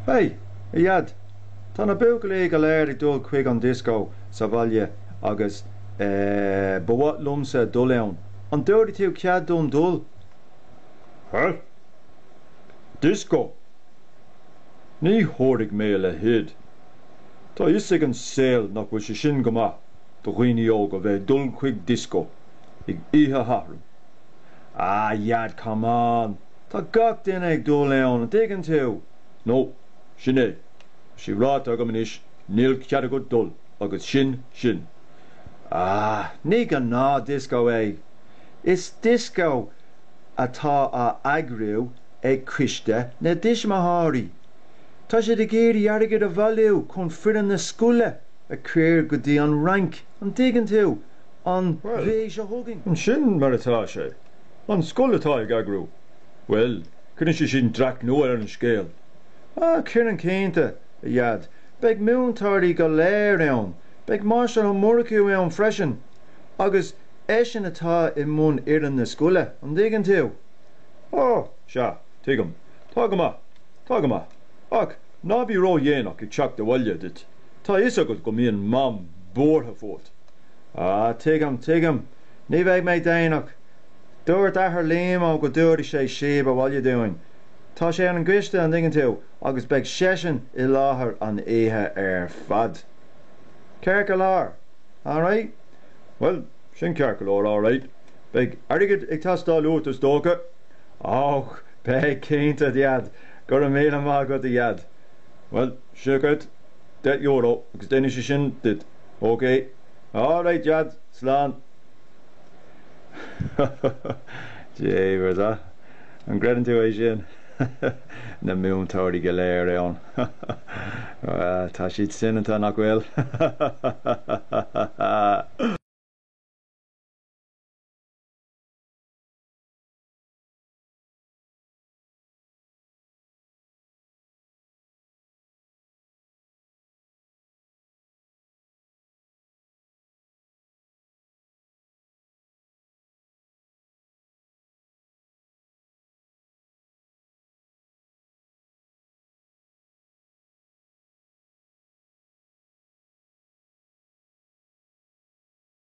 Hey, iad, tá na buacail ag léir ag dul chuig an dioscó sa bhaile agus bhhat lumsa dul ann. An dúirí tú cead dom dul? Huh? Dioscó? Ní thabhairt mé le héad. Tá is ag an saoil nach bhfuil sé sin go maith do dhaoine óg a bheith dul chuig dioscó ag oíche hathrú. Iad, come on. Tá gach duine ag dul ann, an dtuigeann tú. No, sin é. Si ráit agam inis, níl cead go dul, agus sin. Ní go ná dioscó é. Is dioscó atá a agrú ag Criste na dismatháirí. Tá sé de géirí airgid a bhailiú chun fireann na scoile a cruir go dtí an rank, an dtuigeann tú, an bhéis a thugainn. An sin mar atá sé. An scoil atá ag agrú. Well, cynnig sé sin drac nóir ar an scéal. Cian cénta, iad. Beg múntáirí go léir ann. Beg máiste an mórciú ann freisin. Agus éisin atá I mún iarrainn na scoile, an dtuigeann tú. Se, tuigim. Tá go maith. Ach, ná bhí ró dhéanach ag teach do bhaile dit. Tá is agad go mbíonn mam bórtha fót. Tuigim. Ní bheidh mé déanach. Dúirt athair léim á go dúirí sé siab a bhaile dúin. Tá sé an gcuiste an dtuigeann tú, agus beidh seisean I láthair an éithe ar fad. Ceir go lár, all right? Well, sin ceir go lár, all right. Beidh airgid ag tastáil útas dócha. Beidh cénta diad, gur a méle má go diad. Well, siúcad, €10, agus déine sé sin dit. Okay. All right, diad, slán. Jéver da. An gredan tú é sin. Na múntáirí go léir ann. Tá siad sin atá nach bhfuil.